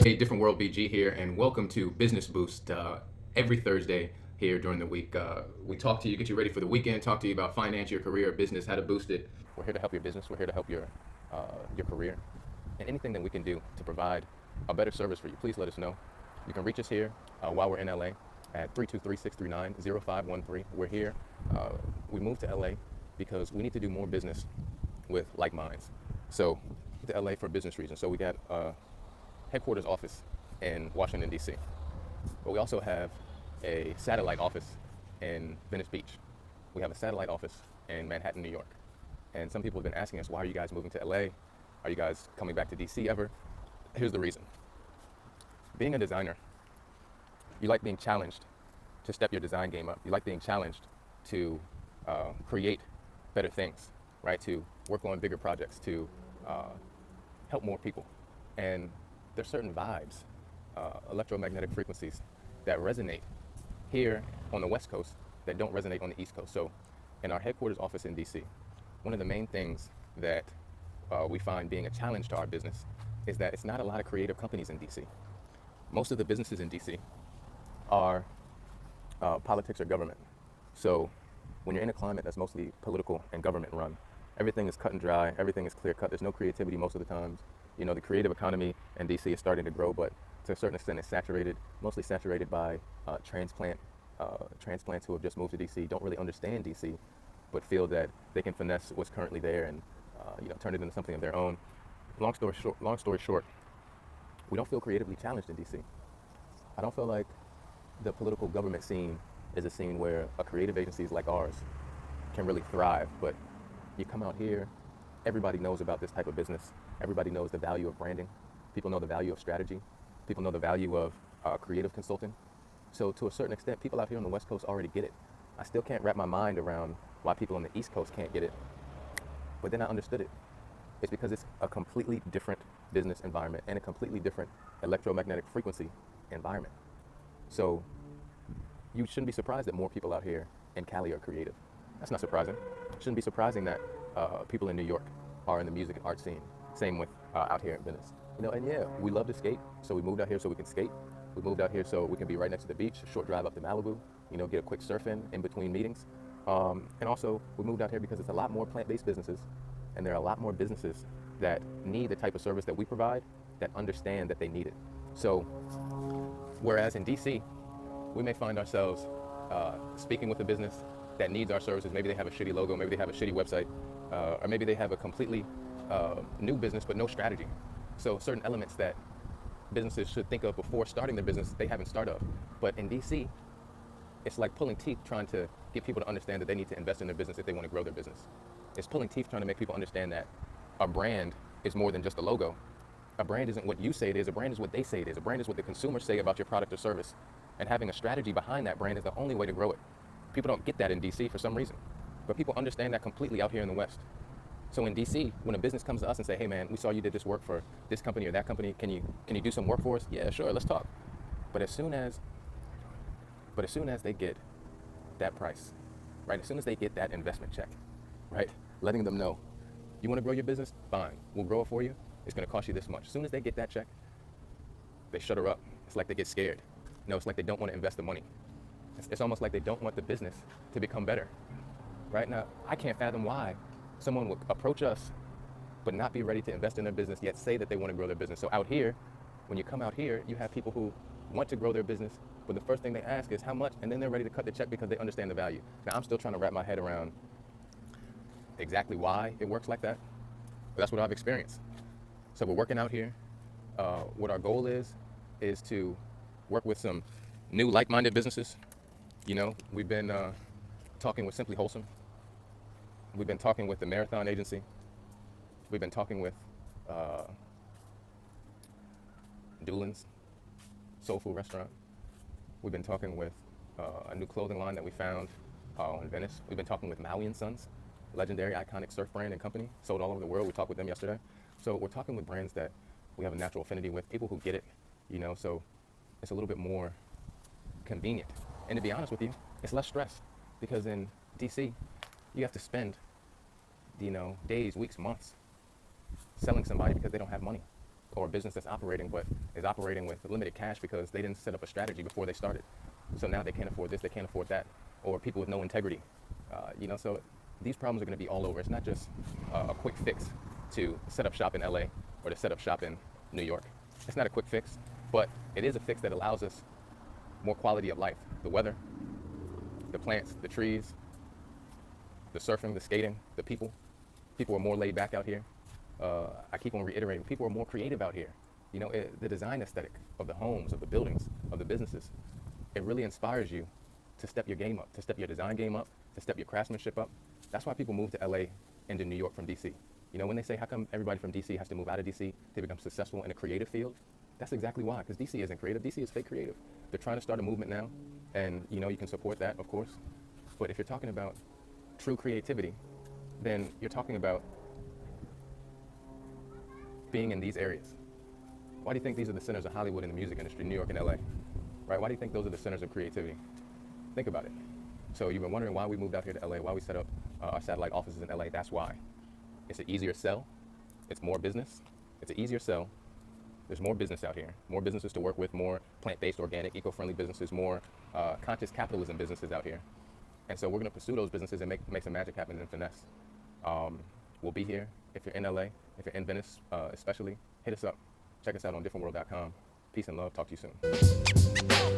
Hey, Different World BG here, and welcome to Business Boost. Every Thursday here during the week, we talk to you, get you ready for the weekend, talk to you about finance, your career, business, how to boost it. We're here to help your business. We're here to help your career, and anything that we can do to provide a better service for you. Please let us know. You can reach us here while we're in LA at 323-639-0513. We're here. We moved to LA because we need to do more business with like minds. So, to LA for business reasons. So we got headquarters office in Washington, D.C. But we also have a satellite office in Venice Beach. We have a satellite office in Manhattan, New York. And some people have been asking us, why are you guys moving to LA? Are you guys coming back to D.C. ever? Here's the reason. Being a designer, you like being challenged to step your design game up. You like being challenged to create better things, right? To work on bigger projects, to help more people. And there's certain vibes, electromagnetic frequencies that resonate here on the West Coast that don't resonate on the East Coast. So in our headquarters office in DC, one of the main things that we find being a challenge to our business is that it's not a lot of creative companies in DC. Most of the businesses in DC are politics or government. So when you're in a climate that's mostly political and government run, everything is cut and dry, everything is clear cut, there's no creativity most of the times. You know, the creative economy in DC is starting to grow, but to a certain extent it's saturated, mostly saturated by transplants who have just moved to DC, don't really understand DC, but feel that they can finesse what's currently there and turn it into something of their own. Long story short, we don't feel creatively challenged in DC. I don't feel like the political government scene is a scene where a creative agencies like ours can really thrive, but you come out here, everybody knows about this type of business. Everybody knows the value of branding. People know the value of strategy. People know the value of creative consulting. So to a certain extent, people out here on the West Coast already get it. I still can't wrap my mind around why people on the East Coast can't get it, but then I understood it. It's because it's a completely different business environment and a completely different electromagnetic frequency environment. So you shouldn't be surprised that more people out here in Cali are creative. That's not surprising. It shouldn't be surprising that people in New York are in the music and art scene. Same with out here in Venice. And yeah, we love to skate, so we moved out here so we can skate. We moved out here so we can be right next to the beach, a short drive up to Malibu, get a quick surf in between meetings. And also, we moved out here because it's a lot more plant-based businesses, and there are a lot more businesses that need the type of service that we provide, that understand that they need it. So, whereas in DC, we may find ourselves speaking with a business that needs our services. Maybe they have a shitty logo, maybe they have a shitty website, or maybe they have a completely new business but no strategy. So certain elements that businesses should think of before starting their business, they haven't started of. But in DC, it's like pulling teeth trying to get people to understand that they need to invest in their business if they want to grow their business. It's pulling teeth trying to make people understand that a brand is more than just a logo. A brand isn't what you say it is, a brand is what they say it is. A brand is what the consumers say about your product or service. And having a strategy behind that brand is the only way to grow it. People don't get that in DC for some reason, but people understand that completely out here in the West. So in DC, when a business comes to us and say, hey man, we saw you did this work for this company or that company, can you do some work for us? Yeah, sure, let's talk. But as soon as they get that price, right? As soon as they get that investment check, right? Letting them know, you want to grow your business? Fine, we'll grow it for you. It's going to cost you this much. As soon as they get that check, they shut her up. It's like they get scared. It's like they don't want to invest the money. It's almost like they don't want the business to become better. Right now, I can't fathom why someone would approach us but not be ready to invest in their business, yet say that they want to grow their business. So out here, when you come out here, you have people who want to grow their business, but the first thing they ask is how much, and then they're ready to cut the check because they understand the value. Now, I'm still trying to wrap my head around exactly why it works like that, but that's what I've experienced. So we're working out here. What our goal is to work with some new like-minded businesses. We've been talking with Simply Wholesome. We've been talking with the Marathon Agency. We've been talking with Doolin's Soul Food Restaurant. We've been talking with a new clothing line that we found in Venice. We've been talking with Maui & Sons, legendary, iconic surf brand and company, sold all over the world. We talked with them yesterday. So we're talking with brands that we have a natural affinity with, people who get it, so it's a little bit more convenient. And to be honest with you, it's less stress because in DC, you have to spend, days, weeks, months selling somebody because they don't have money. or a business that's operating but is operating with limited cash because they didn't set up a strategy before they started. So now they can't afford this, they can't afford that, or people with no integrity. So these problems are going to be all over. It's not just a quick fix to set up shop in LA or to set up shop in New York. It's not a quick fix, but it is a fix that allows us more quality of life. The weather, the plants, the trees, the surfing, the skating, the people. People are more laid back out here. I keep on reiterating, people are more creative out here. The design aesthetic of the homes, of the buildings, of the businesses, it really inspires you to step your game up, to step your design game up, to step your craftsmanship up. That's why people move to LA and to New York from DC. When they say, how come everybody from DC has to move out of DC to become successful in a creative field? That's exactly why, because DC isn't creative. DC is fake creative. They're trying to start a movement now, and you can support that, of course. But if you're talking about true creativity, then you're talking about being in these areas. Why do you think these are the centers of Hollywood and the music industry, New York and LA? Right? Why do you think those are the centers of creativity? Think about it. So you've been wondering why we moved out here to LA, why we set up our satellite offices in LA. That's why. It's an easier sell. It's more business. It's an easier sell. There's more business out here, more businesses to work with, more plant-based, organic, eco-friendly businesses, more conscious capitalism businesses out here. And so we're going to pursue those businesses and make some magic happen in finesse. We'll be here. If you're in LA, if you're in Venice especially, hit us up. Check us out on differentworld.com. Peace and love. Talk to you soon.